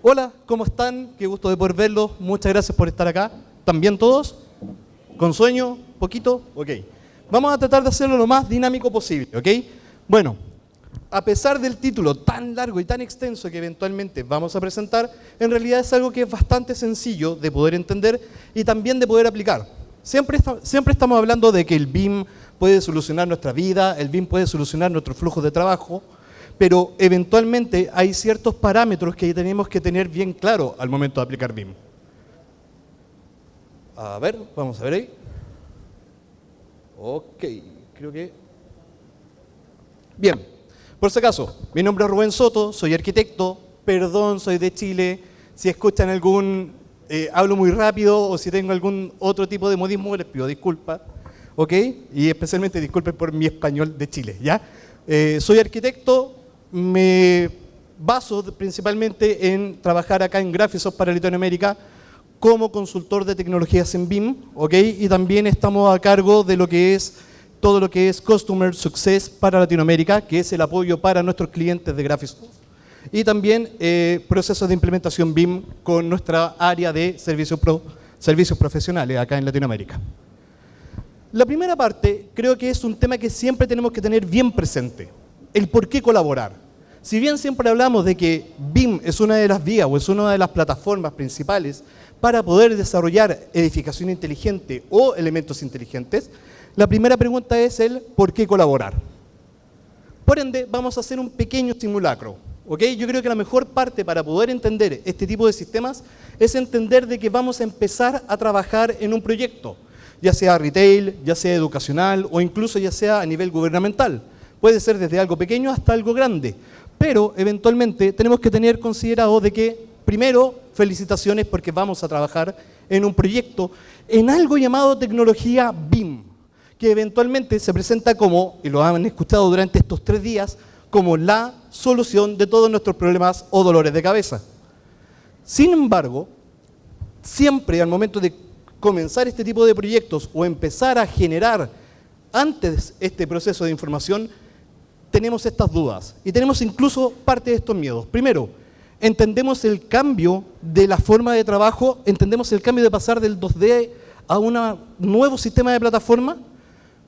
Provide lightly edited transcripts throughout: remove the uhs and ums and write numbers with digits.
Hola, ¿cómo están? Qué gusto de poder verlos. Muchas gracias por estar acá. ¿Están bien todos? ¿Con sueño? ¿Poquito? Ok. Vamos a tratar de hacerlo lo más dinámico posible, ¿ok? Bueno, a pesar del título tan largo y tan extenso que eventualmente vamos a presentar, en realidad es algo que es bastante sencillo de poder entender y también de poder aplicar. Siempre estamos hablando de que el BIM puede solucionar nuestra vida, el BIM puede solucionar nuestro flujo de trabajo, pero eventualmente hay ciertos parámetros que tenemos que tener bien claro al momento de aplicar BIM. A ver, vamos a ver ahí. Ok, creo que... Bien, por si acaso, mi nombre es Rubén Soto, soy arquitecto, perdón, soy de Chile. Si escuchan hablo muy rápido o si tengo algún otro tipo de modismo, les pido disculpas, ¿ok? Y especialmente disculpen por mi español de Chile, ¿ya? Soy arquitecto, me baso principalmente en trabajar acá en Graphisoft para Latinoamérica como consultor de tecnologías en BIM, ¿ok? Y también estamos a cargo de todo lo que es Customer Success para Latinoamérica, que es el apoyo para nuestros clientes de Graphisoft. Y también procesos de implementación BIM con nuestra área de servicios profesionales acá en Latinoamérica. La primera parte creo que es un tema que siempre tenemos que tener bien presente, el por qué colaborar. Si bien siempre hablamos de que BIM es una de las vías o es una de las plataformas principales para poder desarrollar edificación inteligente o elementos inteligentes, la primera pregunta es el por qué colaborar. Por ende, vamos a hacer un pequeño simulacro. ¿Okay? Yo creo que la mejor parte para poder entender este tipo de sistemas es entender de que vamos a empezar a trabajar en un proyecto, ya sea retail, ya sea educacional o incluso ya sea a nivel gubernamental. Puede ser desde algo pequeño hasta algo grande, pero eventualmente tenemos que tener considerado de que, primero, felicitaciones porque vamos a trabajar en un proyecto en algo llamado tecnología BIM, que eventualmente se presenta como, y lo han escuchado durante estos 3 días, como la solución de todos nuestros problemas o dolores de cabeza. Sin embargo, siempre al momento de comenzar este tipo de proyectos o empezar a generar antes este proceso de información, tenemos estas dudas y tenemos incluso parte de estos miedos. Primero, entendemos el cambio de la forma de trabajo, entendemos el cambio de pasar del 2D a un nuevo sistema de plataforma.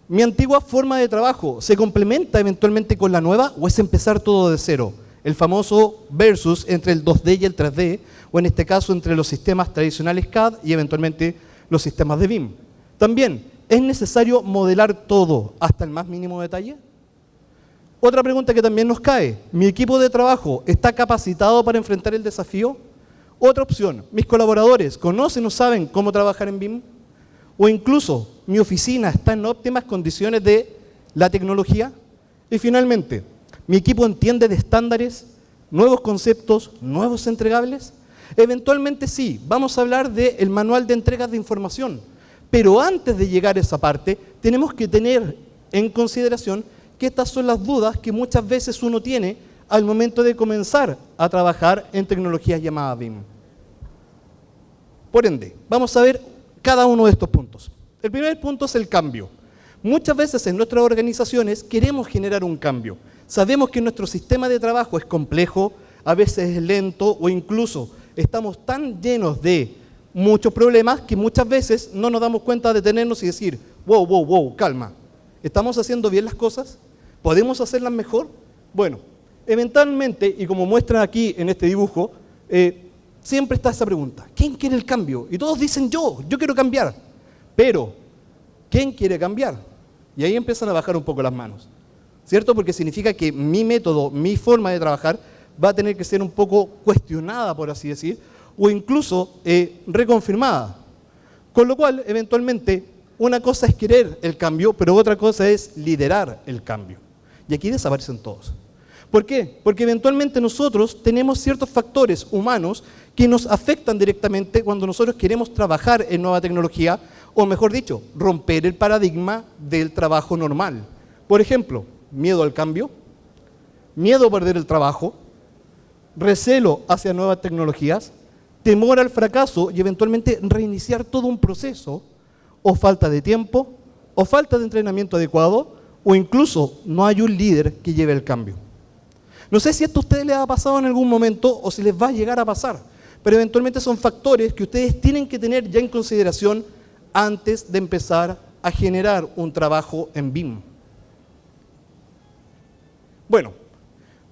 ¿Mi antigua forma de trabajo se complementa eventualmente con la nueva o es empezar todo de cero? El famoso versus entre el 2D y el 3D, o en este caso entre los sistemas tradicionales CAD y eventualmente los sistemas de BIM. También, ¿es necesario modelar todo hasta el más mínimo detalle? Otra pregunta que también nos cae, ¿mi equipo de trabajo está capacitado para enfrentar el desafío? Otra opción, ¿mis colaboradores conocen o saben cómo trabajar en BIM? O incluso, ¿mi oficina está en óptimas condiciones de la tecnología? Y finalmente, ¿mi equipo entiende de estándares, nuevos conceptos, nuevos entregables? Eventualmente sí, vamos a hablar del manual de entregas de información, pero antes de llegar a esa parte, tenemos que tener en consideración que estas son las dudas que muchas veces uno tiene al momento de comenzar a trabajar en tecnologías llamadas BIM. Por ende, vamos a ver cada uno de estos puntos. El primer punto es el cambio. Muchas veces en nuestras organizaciones queremos generar un cambio. Sabemos que nuestro sistema de trabajo es complejo, a veces es lento o incluso estamos tan llenos de muchos problemas que muchas veces no nos damos cuenta de detenernos y decir, wow, calma. ¿Estamos haciendo bien las cosas? ¿Podemos hacerlas mejor? Bueno, eventualmente, y como muestran aquí en este dibujo, siempre está esa pregunta, ¿quién quiere el cambio? Y todos dicen yo quiero cambiar, pero ¿quién quiere cambiar? Y ahí empiezan a bajar un poco las manos, ¿cierto? Porque significa que mi método, mi forma de trabajar va a tener que ser un poco cuestionada, por así decir, o incluso reconfirmada. Con lo cual, eventualmente, una cosa es querer el cambio, pero otra cosa es liderar el cambio. Y aquí desaparecen todos. ¿Por qué? Porque eventualmente nosotros tenemos ciertos factores humanos que nos afectan directamente cuando nosotros queremos trabajar en nueva tecnología, o mejor dicho, romper el paradigma del trabajo normal. Por ejemplo, miedo al cambio, miedo a perder el trabajo, recelo hacia nuevas tecnologías, temor al fracaso y eventualmente reiniciar todo un proceso, o falta de tiempo, o falta de entrenamiento adecuado, o incluso no hay un líder que lleve el cambio. No sé si esto a ustedes les ha pasado en algún momento o si les va a llegar a pasar, pero eventualmente son factores que ustedes tienen que tener ya en consideración antes de empezar a generar un trabajo en BIM. Bueno,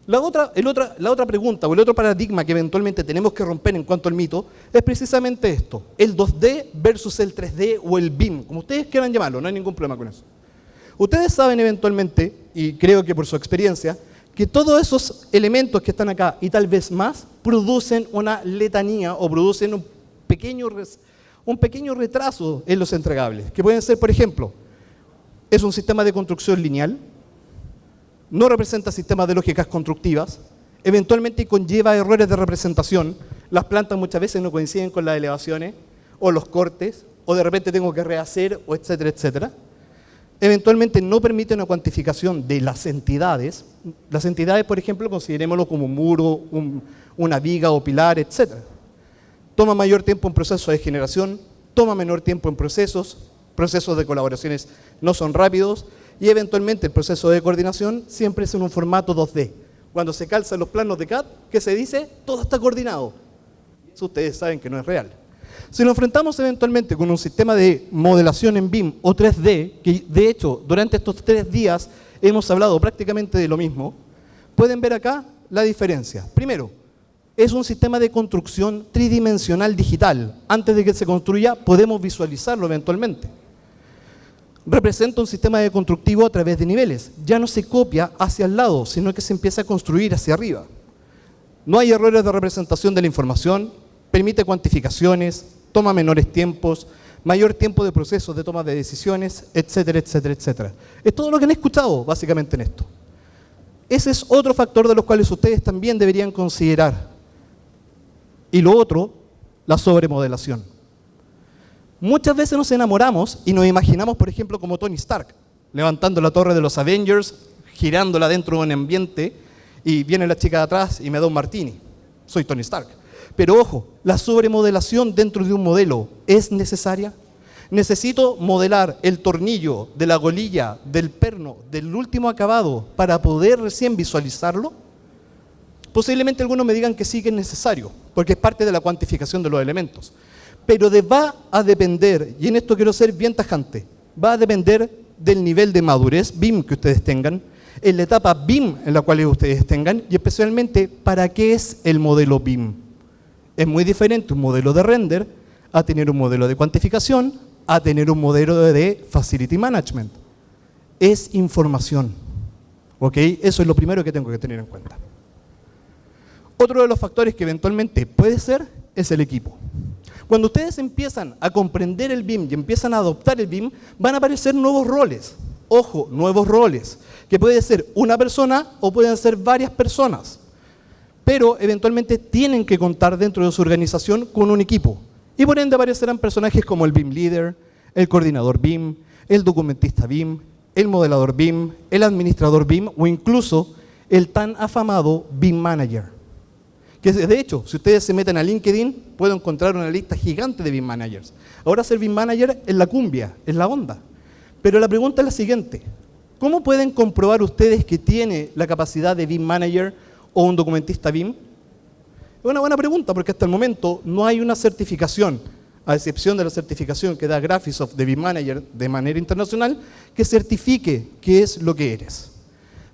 la otra pregunta o el otro paradigma que eventualmente tenemos que romper en cuanto al mito es precisamente esto, el 2D versus el 3D o el BIM, como ustedes quieran llamarlo, no hay ningún problema con eso. Ustedes saben eventualmente, y creo que por su experiencia, que todos esos elementos que están acá y tal vez más producen una letanía o producen un pequeño retraso en los entregables, que pueden ser, por ejemplo, es un sistema de construcción lineal, no representa sistemas de lógicas constructivas, eventualmente conlleva errores de representación, las plantas muchas veces no coinciden con las elevaciones, o los cortes, o de repente tengo que rehacer, o etcétera, etcétera. Eventualmente no permite una cuantificación de las entidades. Las entidades, por ejemplo, considerémoslo como un muro, una viga o pilar, etcétera. Toma mayor tiempo en procesos de generación, toma menor tiempo en procesos de colaboraciones no son rápidos, y eventualmente el proceso de coordinación siempre es en un formato 2D. Cuando se calzan los planos de CAD, ¿qué se dice? Todo está coordinado. Eso ustedes saben que no es real. Si nos enfrentamos eventualmente con un sistema de modelación en BIM o 3D, que de hecho durante estos 3 días hemos hablado prácticamente de lo mismo, pueden ver acá la diferencia. Primero, es un sistema de construcción tridimensional digital. Antes de que se construya, podemos visualizarlo eventualmente. Representa un sistema de constructivo a través de niveles. Ya no se copia hacia el lado, sino que se empieza a construir hacia arriba. No hay errores de representación de la información, permite cuantificaciones, toma menores tiempos, mayor tiempo de procesos de toma de decisiones, etcétera, etcétera, etcétera. Es todo lo que han escuchado básicamente en esto. Ese es otro factor de los cuales ustedes también deberían considerar. Y lo otro, la sobremodelación. Muchas veces nos enamoramos y nos imaginamos, por ejemplo, como Tony Stark, levantando la torre de los Avengers, girándola dentro de un ambiente, y viene la chica de atrás y me da un martini. Soy Tony Stark. Pero ojo, la sobremodelación dentro de un modelo es necesaria. Necesito modelar el tornillo de la golilla, del perno, del último acabado para poder recién visualizarlo. Posiblemente algunos me digan que sí que es necesario, porque es parte de la cuantificación de los elementos. Pero va a depender, y en esto quiero ser bien tajante, va a depender del nivel de madurez BIM que ustedes tengan, en la etapa BIM en la cual ustedes tengan, y especialmente para qué es el modelo BIM. Es muy diferente un modelo de render a tener un modelo de cuantificación, a tener un modelo de facility management. Es información. ¿Ok? Eso es lo primero que tengo que tener en cuenta. Otro de los factores que eventualmente puede ser es el equipo. Cuando ustedes empiezan a comprender el BIM y empiezan a adoptar el BIM, van a aparecer nuevos roles. Ojo, nuevos roles, que puede ser una persona o pueden ser varias personas. Pero eventualmente tienen que contar dentro de su organización con un equipo. Y por ende aparecerán personajes como el BIM Leader, el coordinador BIM, el documentista BIM, el modelador BIM, el administrador BIM o incluso el tan afamado BIM Manager. Que de hecho, si ustedes se meten a LinkedIn, pueden encontrar una lista gigante de BIM Managers. Ahora ser BIM Manager es la cumbia, es la onda. Pero la pregunta es la siguiente. ¿Cómo pueden comprobar ustedes que tiene la capacidad de BIM Manager o un documentista BIM? Es una buena pregunta porque hasta el momento no hay una certificación, a excepción de la certificación que da Graphisoft de BIM Manager de manera internacional, que certifique qué es lo que eres.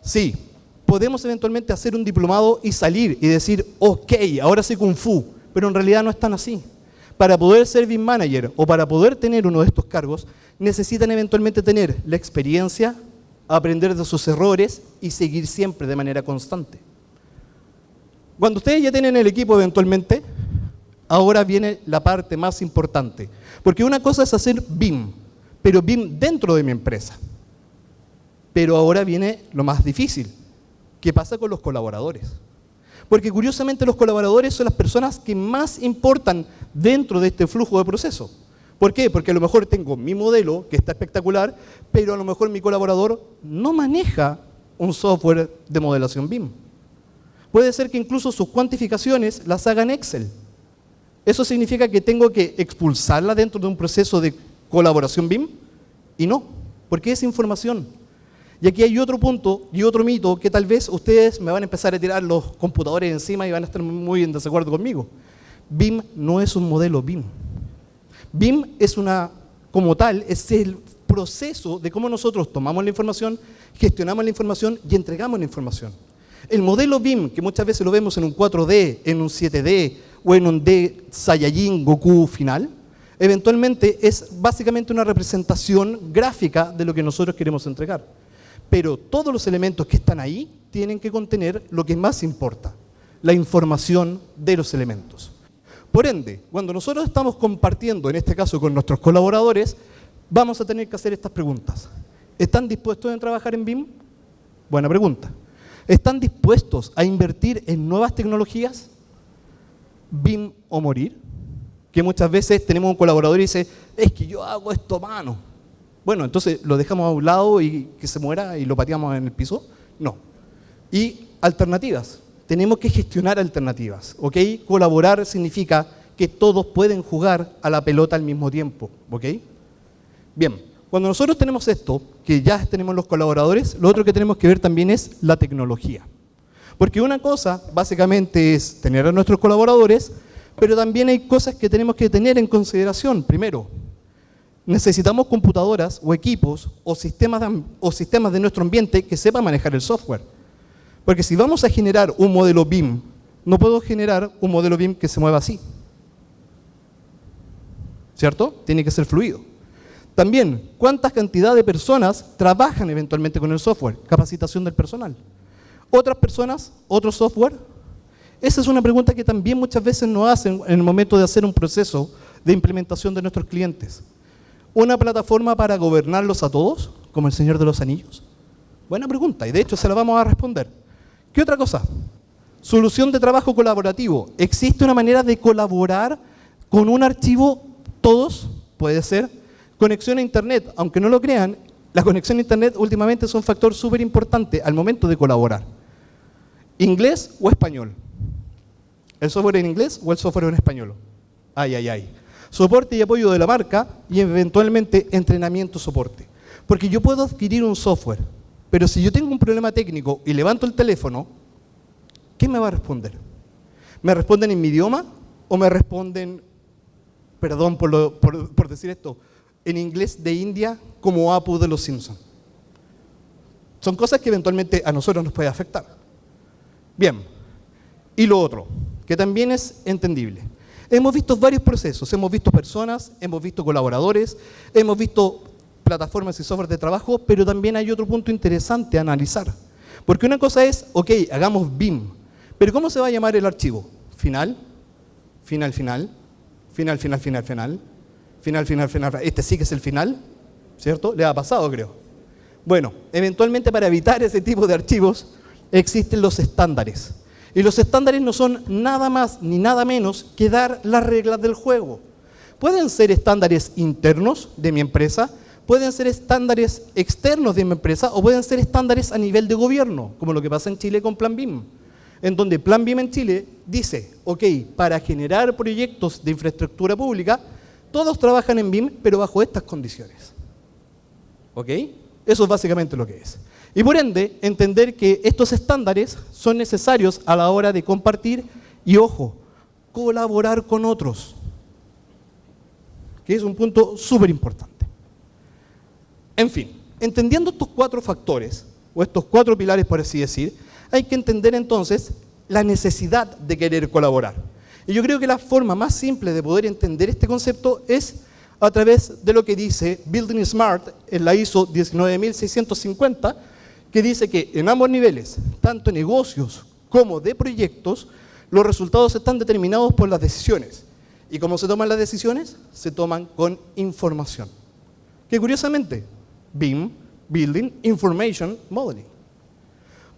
Sí, podemos eventualmente hacer un diplomado y salir y decir, ok, ahora sé Kung Fu, pero en realidad no es tan así. Para poder ser BIM Manager o para poder tener uno de estos cargos, necesitan eventualmente tener la experiencia, aprender de sus errores y seguir siempre de manera constante. Cuando ustedes ya tienen el equipo eventualmente, ahora viene la parte más importante. Porque una cosa es hacer BIM, pero BIM dentro de mi empresa. Pero ahora viene lo más difícil. ¿Qué pasa con los colaboradores? Porque curiosamente los colaboradores son las personas que más importan dentro de este flujo de proceso. ¿Por qué? Porque a lo mejor tengo mi modelo, que está espectacular, pero a lo mejor mi colaborador no maneja un software de modelación BIM. Puede ser que incluso sus cuantificaciones las haga en Excel. ¿Eso significa que tengo que expulsarla dentro de un proceso de colaboración BIM? Y no, porque es información. Y aquí hay otro punto y otro mito que tal vez ustedes me van a empezar a tirar los computadores encima y van a estar muy en desacuerdo conmigo. BIM no es un modelo BIM. BIM es como tal, es el proceso de cómo nosotros tomamos la información, gestionamos la información y entregamos la información. El modelo BIM, que muchas veces lo vemos en un 4D, en un 7D o en un D Saiyajin Goku final, eventualmente es básicamente una representación gráfica de lo que nosotros queremos entregar. Pero todos los elementos que están ahí tienen que contener lo que más importa, la información de los elementos. Por ende, cuando nosotros estamos compartiendo, en este caso con nuestros colaboradores, vamos a tener que hacer estas preguntas. ¿Están dispuestos a trabajar en BIM? Buena pregunta. ¿Están dispuestos a invertir en nuevas tecnologías? ¿BIM o morir? Que muchas veces tenemos un colaborador y dice, es que yo hago esto a mano. Bueno, entonces lo dejamos a un lado y que se muera y lo pateamos en el piso. No. Y alternativas. Tenemos que gestionar alternativas, ¿ok? Colaborar significa que todos pueden jugar a la pelota al mismo tiempo, ¿ok? Bien, cuando nosotros tenemos esto, que ya tenemos los colaboradores, lo otro que tenemos que ver también es la tecnología. Porque una cosa, básicamente, es tener a nuestros colaboradores, pero también hay cosas que tenemos que tener en consideración. Primero, necesitamos computadoras o equipos o sistemas de nuestro ambiente que sepan manejar el software. Porque si vamos a generar un modelo BIM, no puedo generar un modelo BIM que se mueva así. ¿Cierto? Tiene que ser fluido. También, ¿cuánta cantidad de personas trabajan eventualmente con el software? Capacitación del personal. ¿Otras personas? ¿Otro software? Esa es una pregunta que también muchas veces nos hacen en el momento de hacer un proceso de implementación de nuestros clientes. ¿Una plataforma para gobernarlos a todos, como el Señor de los Anillos? Buena pregunta, y de hecho se la vamos a responder. ¿Qué otra cosa? Solución de trabajo colaborativo. ¿Existe una manera de colaborar con un archivo todos? Puede ser. Conexión a Internet, aunque no lo crean, la conexión a Internet últimamente es un factor súper importante al momento de colaborar. ¿Inglés o español? ¿El software en inglés o el software en español? Ay, ay, ay. Soporte y apoyo de la marca y eventualmente entrenamiento-soporte. Porque yo puedo adquirir un software, pero si yo tengo un problema técnico y levanto el teléfono, ¿qué me va a responder? ¿Me responden en mi idioma o me responden, perdón por decir esto, en inglés de India como Apu de los Simpsons? Son cosas que eventualmente a nosotros nos puede afectar. Bien, y lo otro, que también es entendible. Hemos visto varios procesos, hemos visto personas, hemos visto colaboradores, hemos visto plataformas y software de trabajo, pero también hay otro punto interesante a analizar. Porque una cosa es, ok, hagamos BIM, pero ¿cómo se va a llamar el archivo? Final, final, final, final, final, final, final, final, final, final, este sí que es el final, ¿cierto? Le ha pasado, creo. Bueno, eventualmente para evitar ese tipo de archivos existen los estándares. Y los estándares no son nada más ni nada menos que dar las reglas del juego. Pueden ser estándares internos de mi empresa, pueden ser estándares externos de mi empresa o pueden ser estándares a nivel de gobierno, como lo que pasa en Chile con Plan BIM. En donde Plan BIM en Chile dice, ok, para generar proyectos de infraestructura pública, todos trabajan en BIM, pero bajo estas condiciones. ¿Ok? Eso es básicamente lo que es. Y por ende, entender que estos estándares son necesarios a la hora de compartir y, ojo, colaborar con otros, que es un punto súper importante. En fin, entendiendo estos cuatro factores, o estos cuatro pilares por así decir, hay que entender entonces la necesidad de querer colaborar. Y yo creo que la forma más simple de poder entender este concepto es a través de lo que dice Building Smart en la ISO 19650, que dice que en ambos niveles, tanto negocios como de proyectos, los resultados están determinados por las decisiones. ¿Y cómo se toman las decisiones? Se toman con información. Que curiosamente, BIM, Building Information Modeling.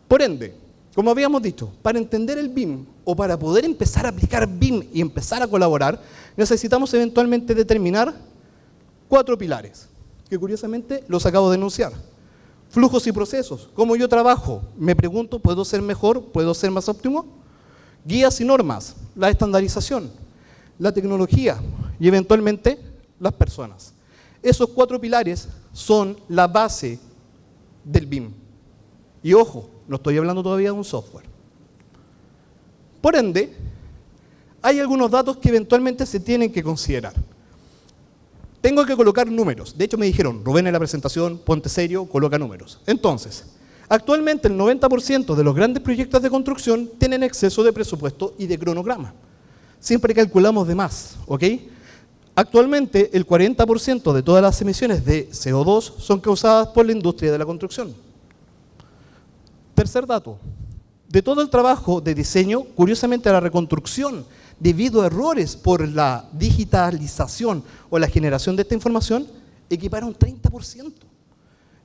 Por ende, como habíamos dicho, para entender el BIM o para poder empezar a aplicar BIM y empezar a colaborar, necesitamos eventualmente determinar cuatro pilares, que curiosamente los acabo de enunciar. Flujos y procesos. ¿Cómo yo trabajo? Me pregunto, ¿puedo ser mejor? ¿Puedo ser más óptimo? Guías y normas. La estandarización. La tecnología. Y eventualmente, las personas. Esos cuatro pilares son la base del BIM. Y ojo, no estoy hablando todavía de un software. Por ende, hay algunos datos que eventualmente se tienen que considerar. Tengo que colocar números. De hecho, me dijeron, Rubén, en la presentación, ponte serio, coloca números. Entonces, actualmente el 90% de los grandes proyectos de construcción tienen exceso de presupuesto y de cronograma. Siempre calculamos de más, ¿ok? Actualmente, el 40% de todas las emisiones de CO2 son causadas por la industria de la construcción. Tercer dato. De todo el trabajo de diseño, curiosamente la reconstrucción, debido a errores por la digitalización o la generación de esta información, equipara un 30%.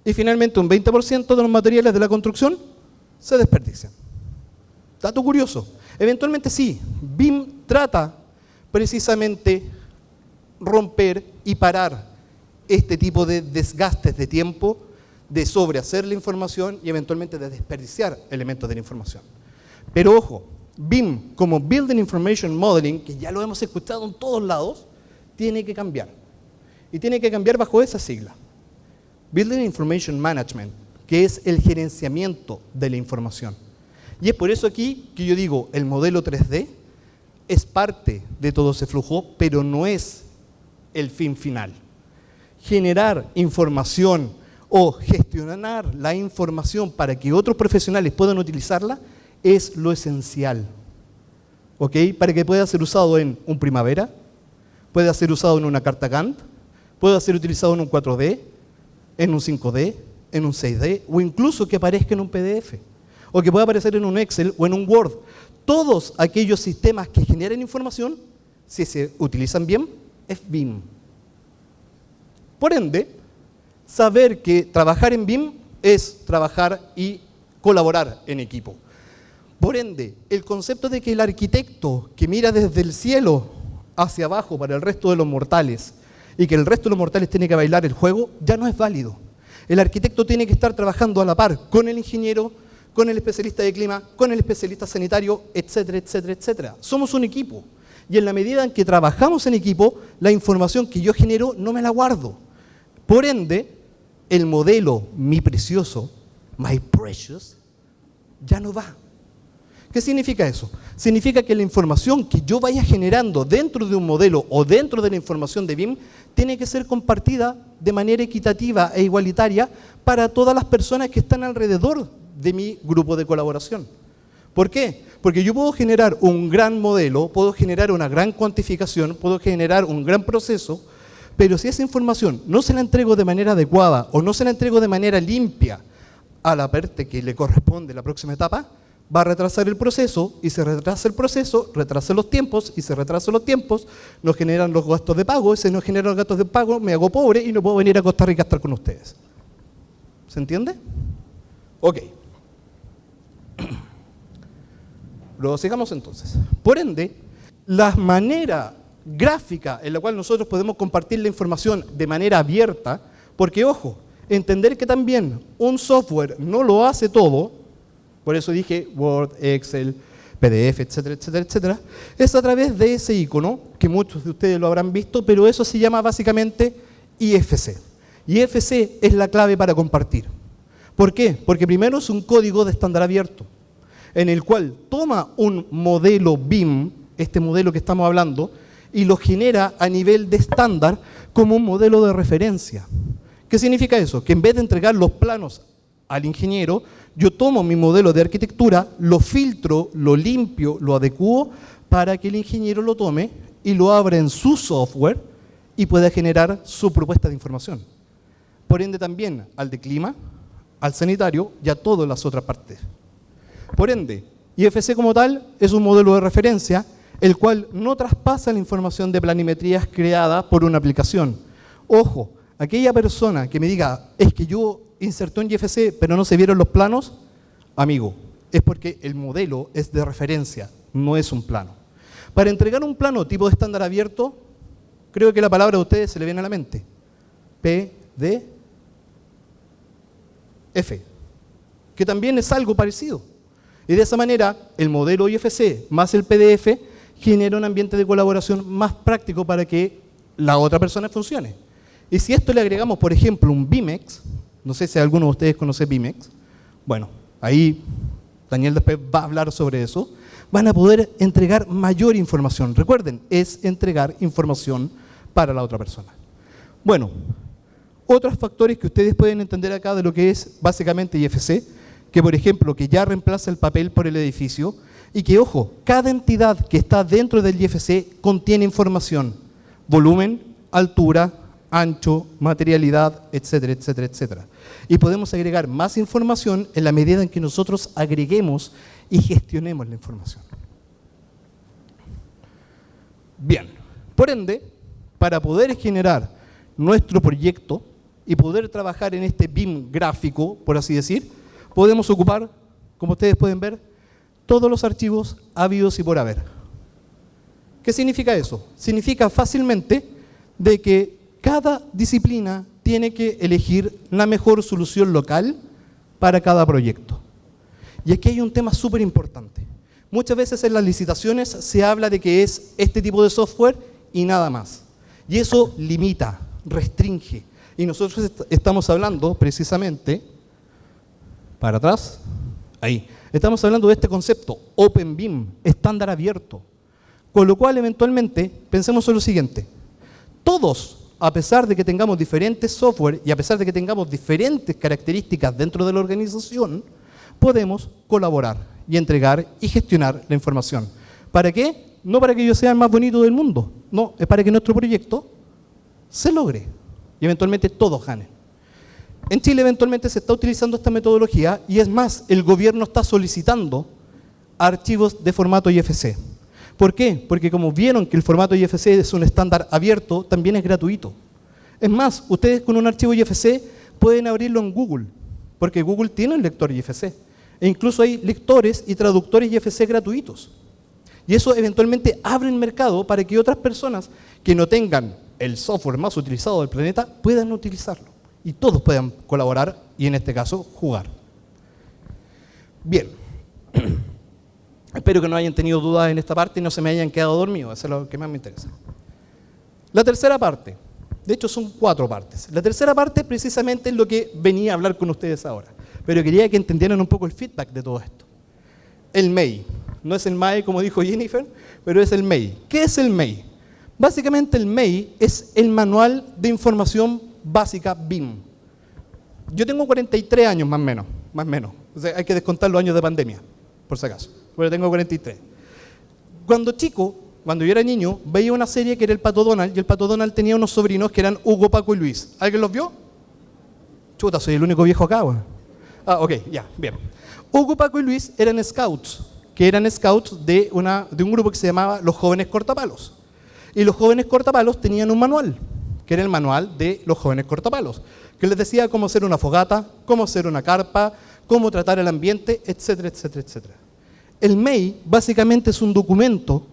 Y finalmente un 20% de los materiales de la construcción se desperdician. Dato curioso. Eventualmente sí, BIM trata precisamente romper y parar este tipo de desgastes de tiempo, de sobrehacer la información y eventualmente de desperdiciar elementos de la información. Pero ojo, BIM como Building Information Modeling, que ya lo hemos escuchado en todos lados, tiene que cambiar. Y tiene que cambiar bajo esa sigla. Building Information Management, que es el gerenciamiento de la información. Y es por eso aquí que yo digo, el modelo 3D es parte de todo ese flujo, pero no es el fin final. Generar información o gestionar la información para que otros profesionales puedan utilizarla es lo esencial, ¿ok? Para que pueda ser usado en un Primavera, pueda ser usado en una carta Gantt, pueda ser utilizado en un 4D, en un 5D, en un 6D, o incluso que aparezca en un PDF, o que pueda aparecer en un Excel o en un Word. Todos aquellos sistemas que generen información, si se utilizan bien, es BIM. Por ende, saber que trabajar en BIM es trabajar y colaborar en equipo. Por ende, el concepto de que el arquitecto que mira desde el cielo hacia abajo para el resto de los mortales y que el resto de los mortales tiene que bailar el juego, ya no es válido. El arquitecto tiene que estar trabajando a la par con el ingeniero, con el especialista de clima, con el especialista sanitario, etcétera, etcétera, etcétera. Somos un equipo. Y en la medida en que trabajamos en equipo, la información que yo genero no me la guardo. Por ende, el modelo Mi Precioso, My Precious, ya no va. ¿Qué significa eso? Significa que la información que yo vaya generando dentro de un modelo o dentro de la información de BIM tiene que ser compartida de manera equitativa e igualitaria para todas las personas que están alrededor de mi grupo de colaboración. ¿Por qué? Porque yo puedo generar un gran modelo, puedo generar una gran cuantificación, puedo generar un gran proceso, pero si esa información no se la entrego de manera adecuada o no se la entrego de manera limpia a la parte que le corresponde la próxima etapa, va a retrasar el proceso, y se retrasa el proceso, retrasa los tiempos, y se retrasan los tiempos, nos generan los gastos de pago, y si no generan los gastos de pago, me hago pobre y no puedo venir a Costa Rica a estar con ustedes. ¿Se entiende? Ok. Luego sigamos entonces. Por ende, la manera gráfica en la cual nosotros podemos compartir la información de manera abierta, porque ojo, entender que también un software no lo hace todo, por eso dije Word, Excel, PDF, etcétera, etcétera, etcétera, es a través de ese icono, que muchos de ustedes lo habrán visto, pero eso se llama básicamente IFC. IFC es la clave para compartir. ¿Por qué? Porque primero es un código de estándar abierto, en el cual toma un modelo BIM, este modelo que estamos hablando, y lo genera a nivel de estándar como un modelo de referencia. ¿Qué significa eso? Que en vez de entregar los planos al ingeniero, yo tomo mi modelo de arquitectura, lo filtro, lo limpio, lo adecuo para que el ingeniero lo tome y lo abra en su software y pueda generar su propuesta de información. Por ende también al de clima, al sanitario y a todas las otras partes. Por ende, IFC como tal es un modelo de referencia el cual no traspasa la información de planimetrías creada por una aplicación. Ojo, aquella persona que me diga, es que yo insertó en IFC pero no se vieron los planos, amigo, es porque el modelo es de referencia, no es un plano. Para entregar un plano tipo de estándar abierto, creo que la palabra de ustedes se le viene a la mente. PDF, que también es algo parecido. Y de esa manera, el modelo IFC más el PDF genera un ambiente de colaboración más práctico para que la otra persona funcione. Y si a esto le agregamos, por ejemplo, un BIMEX, No sé si alguno de ustedes conoce BIMEX. Bueno, ahí Daniel después va a hablar sobre eso. Van a poder entregar mayor información. Recuerden, es entregar información para la otra persona. Bueno, otros factores que ustedes pueden entender acá de lo que es básicamente IFC, que por ejemplo, que ya reemplaza el papel por el edificio, y que, ojo, cada entidad que está dentro del IFC contiene información, volumen, altura, ancho, materialidad, etcétera, etcétera, etcétera. Y podemos agregar más información en la medida en que nosotros agreguemos y gestionemos la información. Bien, por ende, para poder generar nuestro proyecto y poder trabajar en este BIM gráfico, por así decir, podemos ocupar, como ustedes pueden ver, todos los archivos habidos y por haber. ¿Qué significa eso? Significa fácilmente de que cada disciplina tiene que elegir la mejor solución local para cada proyecto. Y aquí hay un tema súper importante. Muchas veces en las licitaciones se habla de que es este tipo de software y nada más. Y eso limita, restringe. Y nosotros estamos hablando precisamente, para atrás, ahí. Estamos hablando de este concepto, Open BIM, estándar abierto. Con lo cual, eventualmente, pensemos en lo siguiente. Todos, a pesar de que tengamos diferentes software y a pesar de que tengamos diferentes características dentro de la organización, podemos colaborar y entregar y gestionar la información. ¿Para qué? No para que yo sea el más bonito del mundo, no, es para que nuestro proyecto se logre y eventualmente todos ganen. En Chile eventualmente se está utilizando esta metodología y es más, el gobierno está solicitando archivos de formato IFC. ¿Por qué? Porque como vieron que el formato IFC es un estándar abierto, también es gratuito. Es más, ustedes con un archivo IFC pueden abrirlo en Google, porque Google tiene un lector IFC. E incluso hay lectores y traductores IFC gratuitos. Y eso eventualmente abre el mercado para que otras personas que no tengan el software más utilizado del planeta puedan utilizarlo. Y todos puedan colaborar y en este caso jugar. Bien. Espero que no hayan tenido dudas en esta parte y no se me hayan quedado dormidos. Eso es lo que más me interesa. La tercera parte. De hecho son 4 partes. La tercera parte precisamente es lo que venía a hablar con ustedes ahora. Pero quería que entendieran un poco el feedback de todo esto. El MEI. No es el MAE como dijo Jennifer, pero es el MEI. ¿Qué es el MEI? Básicamente el MEI es el Manual de Información Básica BIM. Yo tengo 43 años más o menos. O sea, hay que descontar los años de pandemia, por si acaso. Pero tengo 43. Cuando yo era niño, veía una serie que era el Pato Donald, y el Pato Donald tenía unos sobrinos que eran Hugo, Paco y Luis. ¿Alguien los vio? Chuta, soy el único viejo acá, güey. Ah, ok, ya, bien. Hugo, Paco y Luis eran scouts, que eran scouts de un grupo que se llamaba Los Jóvenes Cortapalos. Y los Jóvenes Cortapalos tenían un manual, que era el manual de los Jóvenes Cortapalos, que les decía cómo hacer una fogata, cómo hacer una carpa, cómo tratar el ambiente, etcétera, etcétera, etcétera. El MEI básicamente es un documento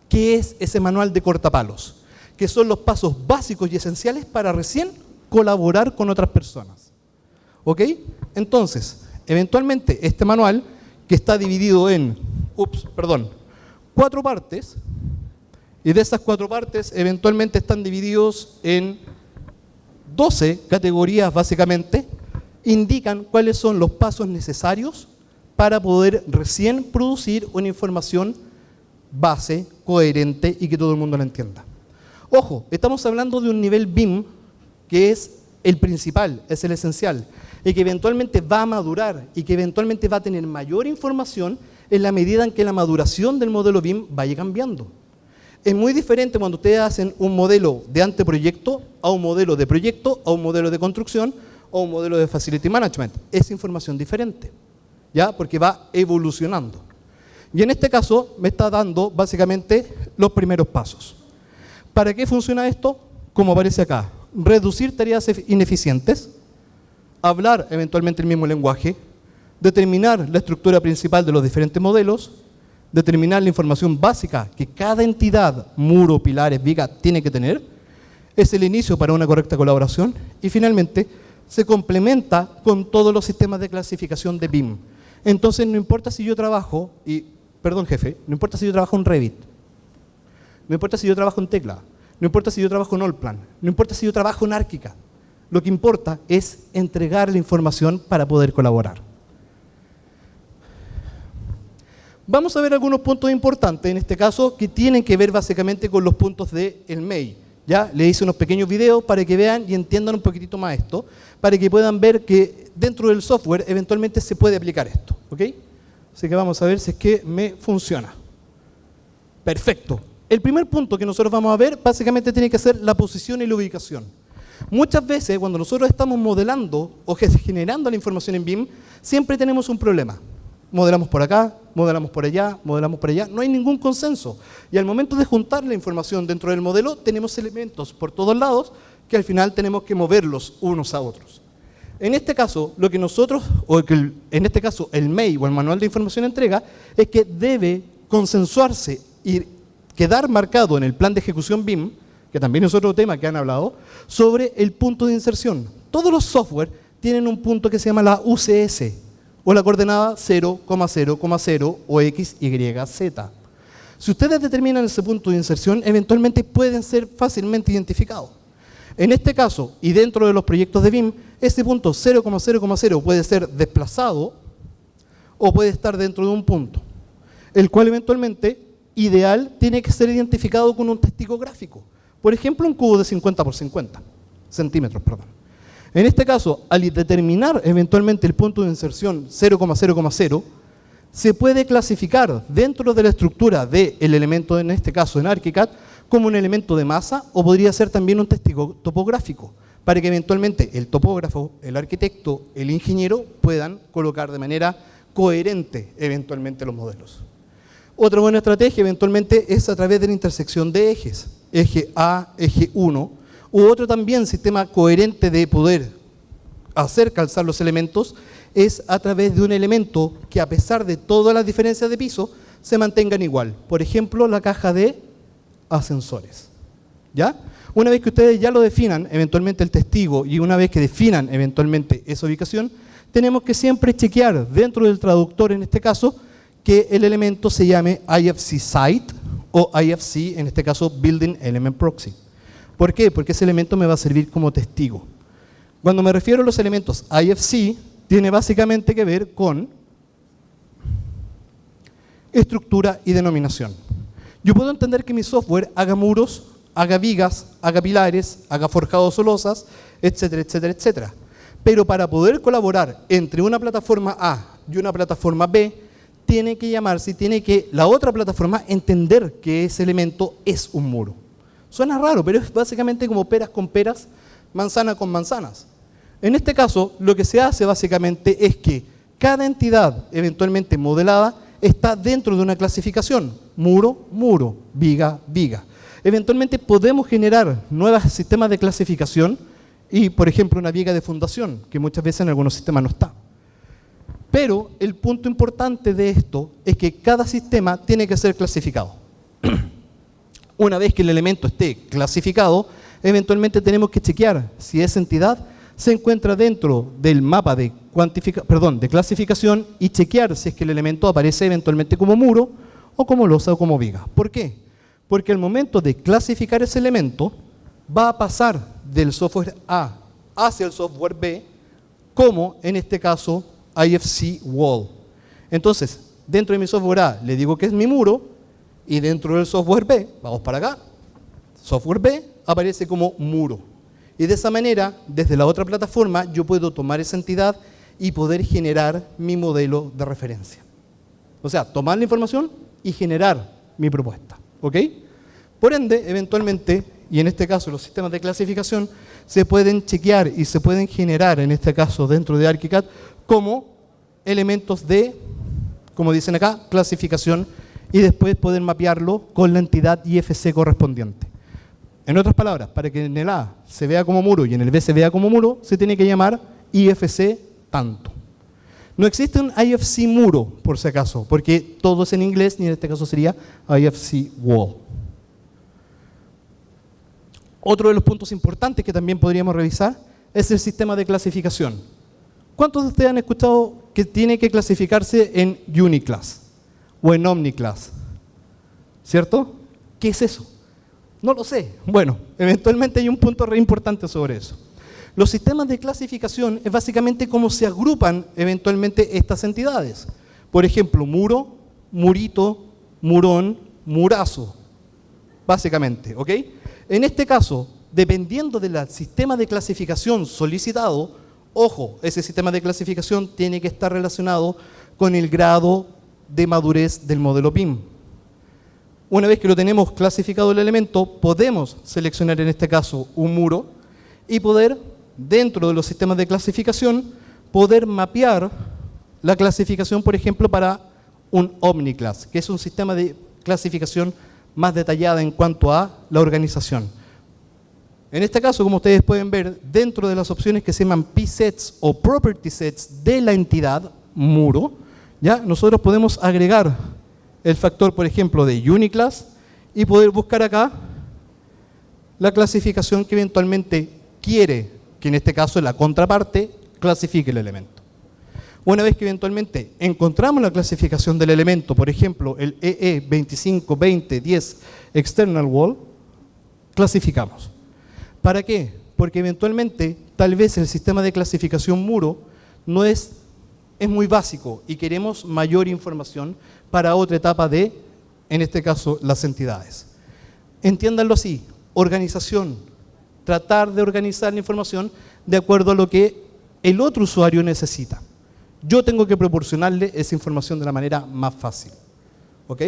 que es ese manual de cortapalos, que son los pasos básicos y esenciales para recién colaborar con otras personas. ¿Ok? Entonces, eventualmente este manual, que está dividido en 4 partes, y de esas 4 partes eventualmente están divididos en 12 categorías básicamente, indican cuáles son los pasos necesarios para poder recién producir una información base, coherente y que todo el mundo la entienda. Ojo, estamos hablando de un nivel BIM que es el principal, es el esencial, y que eventualmente va a madurar y que eventualmente va a tener mayor información en la medida en que la maduración del modelo BIM vaya cambiando. Es muy diferente cuando ustedes hacen un modelo de anteproyecto a un modelo de proyecto, a un modelo de construcción o un modelo de facility management. Es información diferente, ¿ya? Porque va evolucionando. Y en este caso me está dando básicamente los primeros pasos. ¿Para qué funciona esto? Como aparece acá, reducir tareas ineficientes, hablar eventualmente el mismo lenguaje, determinar la estructura principal de los diferentes modelos, determinar la información básica que cada entidad, muro, pilares, viga, tiene que tener, es el inicio para una correcta colaboración y finalmente se complementa con todos los sistemas de clasificación de BIM. Entonces no importa si yo trabajo, no importa si yo trabajo en Revit, no importa si yo trabajo en Tecla, no importa si yo trabajo en Allplan, no importa si yo trabajo en Archicad, Lo que importa es entregar la información para poder colaborar. Vamos a ver algunos puntos importantes, en este caso, que tienen que ver básicamente con los puntos del MEI. ¿Ya? Le hice unos pequeños videos para que vean y entiendan un poquitito más esto, para que puedan ver que dentro del software eventualmente se puede aplicar esto. ¿Ok? Así que vamos a ver si es que me funciona. Perfecto. El primer punto que nosotros vamos a ver básicamente tiene que ser la posición y la ubicación. Muchas veces cuando nosotros estamos modelando o generando la información en BIM, siempre tenemos un problema. Modelamos por acá, modelamos por allá, modelamos por allá, no hay ningún consenso. Y al momento de juntar la información dentro del modelo, tenemos elementos por todos lados que al final tenemos que moverlos unos a otros. En este caso, lo que nosotros, en este caso el MEI o el Manual de Información Entrega, es que debe consensuarse y quedar marcado en el plan de ejecución BIM, que también es otro tema que han hablado, sobre el punto de inserción. Todos los software tienen un punto que se llama la UCS, o la coordenada 0,0,0 o X, Y, Z. Si ustedes determinan ese punto de inserción, eventualmente pueden ser fácilmente identificados. En este caso, y dentro de los proyectos de BIM, ese punto 0,0,0 puede ser desplazado o puede estar dentro de un punto, el cual eventualmente, ideal, tiene que ser identificado con un testigo gráfico. Por ejemplo, un cubo de 50 por 50 centímetros, perdón. En este caso, al determinar eventualmente el punto de inserción 0,0,0, se puede clasificar dentro de la estructura del elemento, en este caso en ArchiCAD, como un elemento de masa o podría ser también un testigo topográfico, para que eventualmente el topógrafo, el arquitecto, el ingeniero puedan colocar de manera coherente eventualmente los modelos. Otra buena estrategia eventualmente es a través de la intersección de ejes, eje A, eje 1, u otro también sistema coherente de poder hacer calzar los elementos es a través de un elemento que a pesar de todas las diferencias de piso se mantengan igual. Por ejemplo, la caja de ascensores. ¿Ya? Una vez que ustedes ya lo definan, eventualmente el testigo, y una vez que definan eventualmente esa ubicación, tenemos que siempre chequear dentro del traductor, en este caso, que el elemento se llame IFC Site o IFC, en este caso, Building Element Proxy. ¿Por qué? Porque ese elemento me va a servir como testigo. Cuando me refiero a los elementos IFC, tiene básicamente que ver con estructura y denominación. Yo puedo entender que mi software haga muros, haga vigas, haga pilares, haga forjados o losas, etcétera, etcétera, etcétera. Pero para poder colaborar entre una plataforma A y una plataforma B, tiene que llamarse, tiene que la otra plataforma entender que ese elemento es un muro. Suena raro, pero es básicamente como peras con peras, manzana con manzanas. En este caso, lo que se hace básicamente es que cada entidad eventualmente modelada está dentro de una clasificación. Muro, muro, viga, viga. Eventualmente podemos generar nuevos sistemas de clasificación y, por ejemplo, una viga de fundación, que muchas veces en algunos sistemas no está. Pero el punto importante de esto es que cada sistema tiene que ser clasificado. Una vez que el elemento esté clasificado, eventualmente tenemos que chequear si esa entidad se encuentra dentro del mapa de clasificación y chequear si es que el elemento aparece eventualmente como muro o como losa o como viga. ¿Por qué? Porque al momento de clasificar ese elemento va a pasar del software A hacia el software B como en este caso IFC Wall. Entonces, dentro de mi software A le digo que es mi muro y dentro del software B, vamos para acá, software B aparece como muro. Y de esa manera, desde la otra plataforma, yo puedo tomar esa entidad y poder generar mi modelo de referencia. O sea, tomar la información y generar mi propuesta. ¿Ok? Por ende, eventualmente, y en este caso los sistemas de clasificación, se pueden chequear y se pueden generar, en este caso dentro de ArchiCAD, como elementos de, como dicen acá, clasificación y después poder mapearlo con la entidad IFC correspondiente. En otras palabras, para que en el A se vea como muro y en el B se vea como muro, se tiene que llamar IFC tanto. No existe un IFC muro, por si acaso, porque todo es en inglés y en este caso sería IFC wall. Otro de los puntos importantes que también podríamos revisar es el sistema de clasificación. ¿Cuántos de ustedes han escuchado que tiene que clasificarse en Uniclass o en Omniclass? ¿Cierto? ¿Qué es eso? No lo sé. Bueno, eventualmente hay un punto re importante sobre eso. Los sistemas de clasificación es básicamente cómo se agrupan eventualmente estas entidades. Por ejemplo, muro, murito, murón, murazo, básicamente, ¿ok? En este caso, dependiendo del sistema de clasificación solicitado, ojo, ese sistema de clasificación tiene que estar relacionado con el grado de madurez del modelo PIM. Una vez que lo tenemos clasificado el elemento, podemos seleccionar en este caso un muro y poder, dentro de los sistemas de clasificación, poder mapear la clasificación, por ejemplo, para un Omniclass, que es un sistema de clasificación más detallada en cuanto a la organización. En este caso, como ustedes pueden ver, dentro de las opciones que se llaman P-Sets o Property Sets de la entidad muro, ¿ya? Nosotros podemos agregar el factor, por ejemplo, de Uniclass y poder buscar acá la clasificación que eventualmente quiere que en este caso la contraparte clasifique el elemento. Una vez que eventualmente encontramos la clasificación del elemento, por ejemplo, el EE252010 External Wall, clasificamos. ¿Para qué? Porque eventualmente tal vez el sistema de clasificación muro no es muy básico y queremos mayor información para otra etapa de, en este caso, las entidades. Entiéndanlo así, organización, tratar de organizar la información de acuerdo a lo que el otro usuario necesita. Yo tengo que proporcionarle esa información de la manera más fácil. ¿Ok?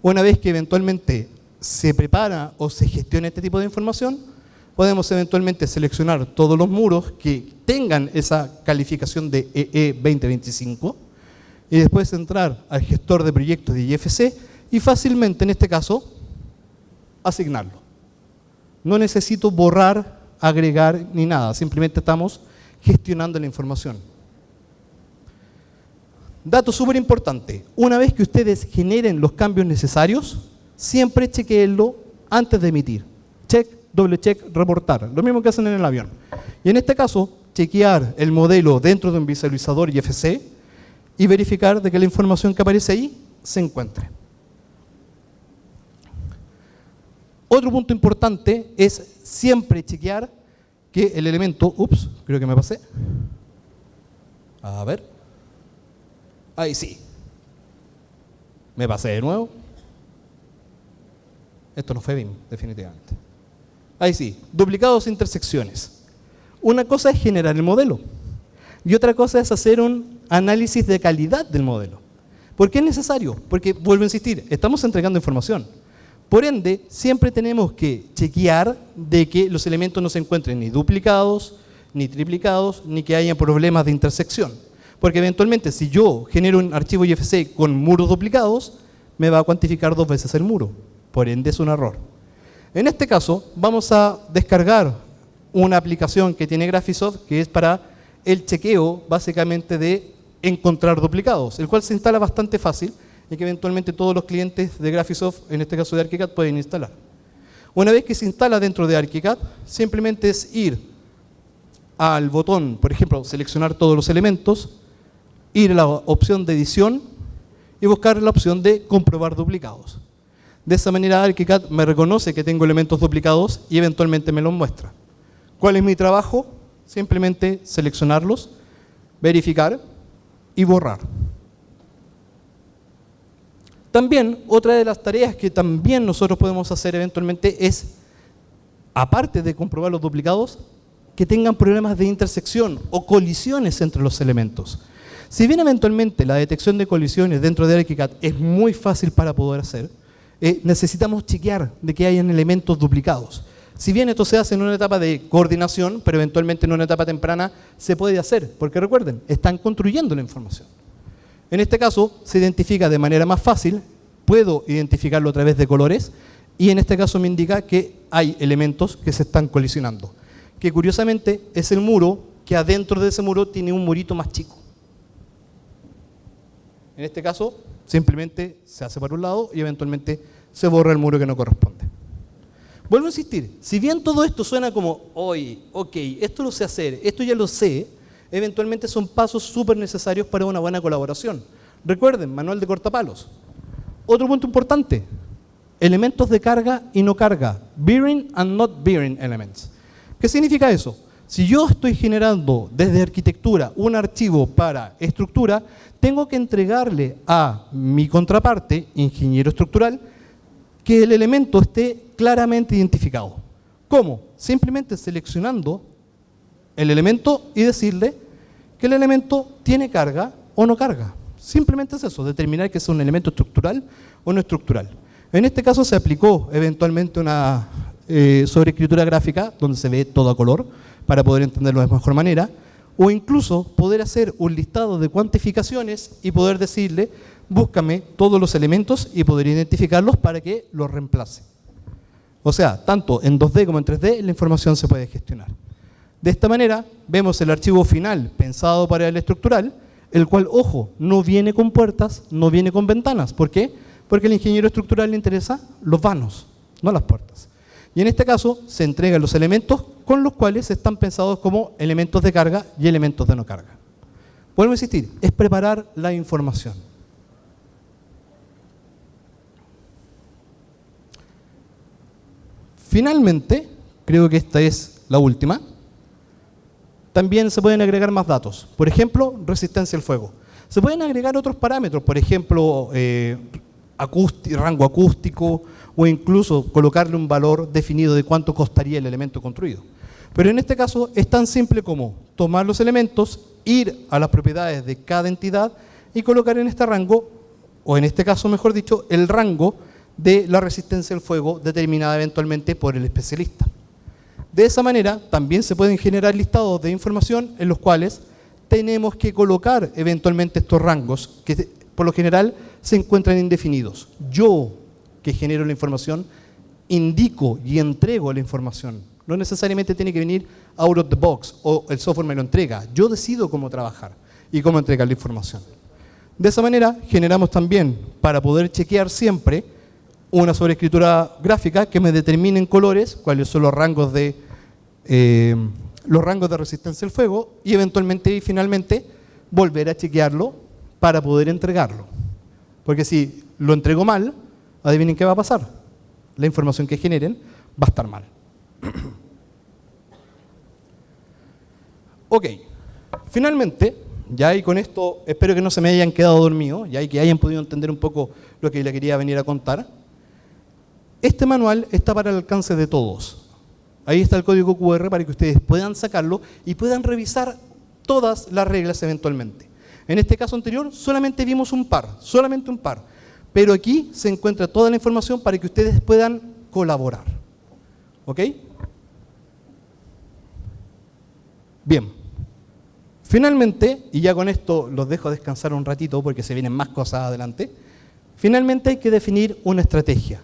Una vez que eventualmente se prepara o se gestiona este tipo de información, podemos eventualmente seleccionar todos los muros que tengan esa calificación de EE2025 y después entrar al gestor de proyectos de IFC y fácilmente, en este caso, asignarlo. No necesito borrar, agregar ni nada, simplemente estamos gestionando la información. Dato súper importante, una vez que ustedes generen los cambios necesarios, siempre chequeenlo antes de emitir. Check, doble check, reportar, lo mismo que hacen en el avión. Y en este caso, chequear el modelo dentro de un visualizador IFC y verificar de que la información que aparece ahí se encuentre. Otro punto importante es siempre chequear que el elemento, ups, creo que me pasé. A ver. Ahí sí. Me pasé de nuevo. Esto no fue BIM, definitivamente. Ahí sí, duplicados e intersecciones. Una cosa es generar el modelo y otra cosa es hacer un análisis de calidad del modelo. ¿Por qué es necesario? Porque, vuelvo a insistir, estamos entregando información. Por ende, siempre tenemos que chequear de que los elementos no se encuentren ni duplicados, ni triplicados, ni que haya problemas de intersección. Porque eventualmente, si yo genero un archivo IFC con muros duplicados, me va a cuantificar 2 veces el muro. Por ende, es un error. En este caso, vamos a descargar una aplicación que tiene Graphisoft, que es para el chequeo, básicamente, de encontrar duplicados, el cual se instala bastante fácil y que eventualmente todos los clientes de Graphisoft, en este caso de ArchiCAD, pueden instalar. Una vez que se instala dentro de ArchiCAD, simplemente es ir al botón, por ejemplo, seleccionar todos los elementos, ir a la opción de edición y buscar la opción de comprobar duplicados. De esa manera ArchiCAD me reconoce que tengo elementos duplicados y eventualmente me los muestra. ¿Cuál es mi trabajo? Simplemente seleccionarlos, verificar y borrar. También, otra de las tareas que también nosotros podemos hacer eventualmente es, aparte de comprobar los duplicados, que tengan problemas de intersección o colisiones entre los elementos. Si bien eventualmente la detección de colisiones dentro de ArchiCAD es muy fácil para poder hacer, necesitamos chequear de que hayan elementos duplicados. Si bien esto se hace en una etapa de coordinación, pero eventualmente en una etapa temprana se puede hacer, porque recuerden, están construyendo la información. En este caso se identifica de manera más fácil, puedo identificarlo a través de colores, y en este caso me indica que hay elementos que se están colisionando. Que curiosamente es el muro que adentro de ese muro tiene un murito más chico. En este caso, simplemente se hace para un lado y eventualmente se borra el muro que no corresponde. Vuelvo a insistir, si bien todo esto suena como, oye, ok, esto lo sé hacer, esto ya lo sé, eventualmente son pasos súper necesarios para una buena colaboración. Recuerden, manual de cortapalos. Otro punto importante, elementos de carga y no carga, bearing and not bearing elements. ¿Qué significa eso? Si yo estoy generando desde arquitectura un archivo para estructura, tengo que entregarle a mi contraparte, ingeniero estructural, que el elemento esté claramente identificado. ¿Cómo? Simplemente seleccionando el elemento y decirle que el elemento tiene carga o no carga. Simplemente es eso, determinar que es un elemento estructural o no estructural. En este caso se aplicó eventualmente una sobreescritura gráfica donde se ve todo a color para poder entenderlo de mejor manera, o incluso poder hacer un listado de cuantificaciones y poder decirle, búscame todos los elementos y poder identificarlos para que los reemplace. O sea, tanto en 2D como en 3D la información se puede gestionar. De esta manera vemos el archivo final pensado para el estructural, el cual, ojo, no viene con puertas, no viene con ventanas. ¿Por qué? Porque al ingeniero estructural le interesa los vanos, no las puertas. Y en este caso se entregan los elementos con los cuales están pensados como elementos de carga y elementos de no carga. Vuelvo a insistir, es preparar la información. Finalmente, creo que esta es la última, también se pueden agregar más datos. Por ejemplo, resistencia al fuego. Se pueden agregar otros parámetros, por ejemplo, rango acústico, o incluso colocarle un valor definido de cuánto costaría el elemento construido. Pero en este caso es tan simple como tomar los elementos, ir a las propiedades de cada entidad y colocar en este rango, o en este caso mejor dicho, el rango de la resistencia al fuego determinada eventualmente por el especialista. De esa manera también se pueden generar listados de información en los cuales tenemos que colocar eventualmente estos rangos que por lo general se encuentran indefinidos. Yo, que genero la información, indico y entrego la información. No necesariamente tiene que venir out of the box o el software me lo entrega. Yo decido cómo trabajar y cómo entregar la información. De esa manera generamos también, para poder chequear siempre, una sobreescritura gráfica que me determine en colores cuáles son los rangos de resistencia al fuego y eventualmente y finalmente volver a chequearlo para poder entregarlo. Porque si lo entrego mal, adivinen qué va a pasar. La información que generen va a estar mal. Ok, finalmente, ya y con esto espero que no se me hayan quedado dormidos, ya y que hayan podido entender un poco lo que les quería venir a contar. Este manual está para el alcance de todos. Ahí está el código QR para que ustedes puedan sacarlo y puedan revisar todas las reglas eventualmente. En este caso anterior solamente vimos un par, solamente un par. Pero aquí se encuentra toda la información para que ustedes puedan colaborar. ¿Ok? Bien. Finalmente, y ya con esto los dejo descansar un ratito porque se vienen más cosas adelante, finalmente hay que definir una estrategia.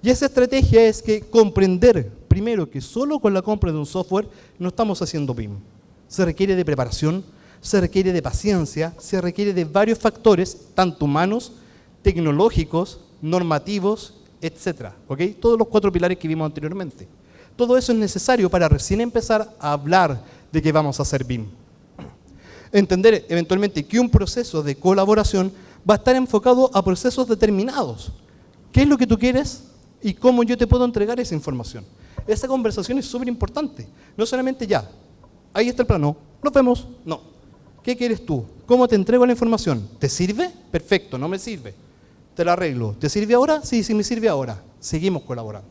Y esa estrategia es que comprender, primero, que solo con la compra de un software no estamos haciendo BIM. Se requiere de preparación, se requiere de paciencia, se requiere de varios factores, tanto humanos, tecnológicos, normativos, etc. ¿Ok? Todos los 4 pilares que vimos anteriormente. Todo eso es necesario para recién empezar a hablar de que vamos a hacer BIM. Entender eventualmente que un proceso de colaboración va a estar enfocado a procesos determinados. ¿Qué es lo que tú quieres y cómo yo te puedo entregar esa información? Esa conversación es súper importante. No solamente ya, ahí está el plano, nos vemos, no. ¿Qué quieres tú? ¿Cómo te entrego la información? ¿Te sirve? Perfecto, no me sirve. Te la arreglo. ¿Te sirve ahora? Sí, sí me sirve ahora. Seguimos colaborando.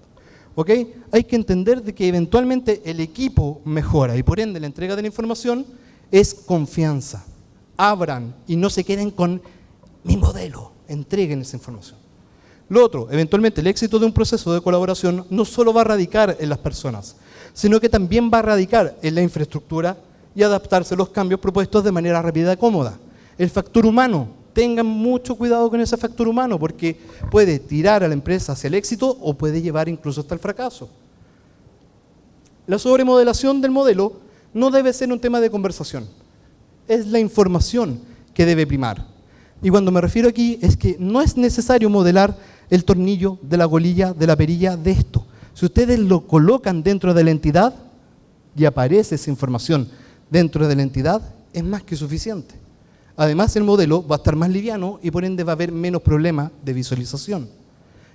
¿Ok? Hay que entender de que eventualmente el equipo mejora y por ende la entrega de la información es confianza. Abran y no se queden con mi modelo. Entreguen esa información. Lo otro, eventualmente el éxito de un proceso de colaboración no solo va a radicar en las personas, sino que también va a radicar en la infraestructura y adaptarse a los cambios propuestos de manera rápida y cómoda. El factor humano, tengan mucho cuidado con ese factor humano porque puede tirar a la empresa hacia el éxito o puede llevar incluso hasta el fracaso. La sobremodelación del modelo no debe ser un tema de conversación, es la información que debe primar. Y cuando me refiero aquí es que no es necesario modelar el tornillo de la golilla, de la perilla, de esto. Si ustedes lo colocan dentro de la entidad y aparece esa información dentro de la entidad, es más que suficiente. Además, el modelo va a estar más liviano y por ende va a haber menos problemas de visualización.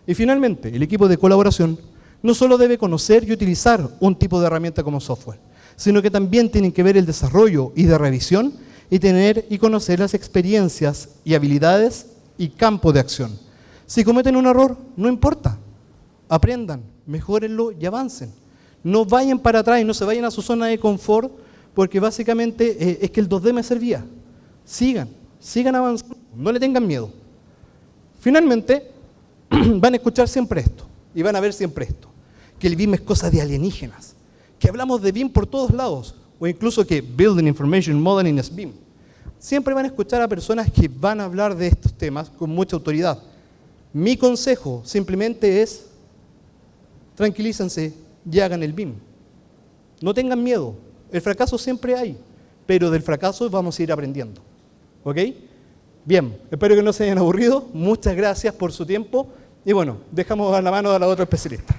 Y finalmente, el equipo de colaboración no solo debe conocer y utilizar un tipo de herramienta como software, sino que también tienen que ver el desarrollo y de revisión y tener y conocer las experiencias y habilidades y campo de acción. Si cometen un error, no importa. Aprendan, mejórenlo y avancen. No vayan para atrás y no se vayan a su zona de confort, porque básicamente es que el 2D me servía. Sigan avanzando, no le tengan miedo. Finalmente, van a escuchar siempre esto, y van a ver siempre esto, que el BIM es cosa de alienígenas, que hablamos de BIM por todos lados, o incluso que Building Information Modeling es BIM. Siempre van a escuchar a personas que van a hablar de estos temas con mucha autoridad. Mi consejo simplemente es, tranquilícense y hagan el BIM. No tengan miedo, el fracaso siempre hay, pero del fracaso vamos a ir aprendiendo. ¿Ok? Bien, espero que no se hayan aburrido, muchas gracias por su tiempo y bueno, dejamos a la mano a la otra especialista.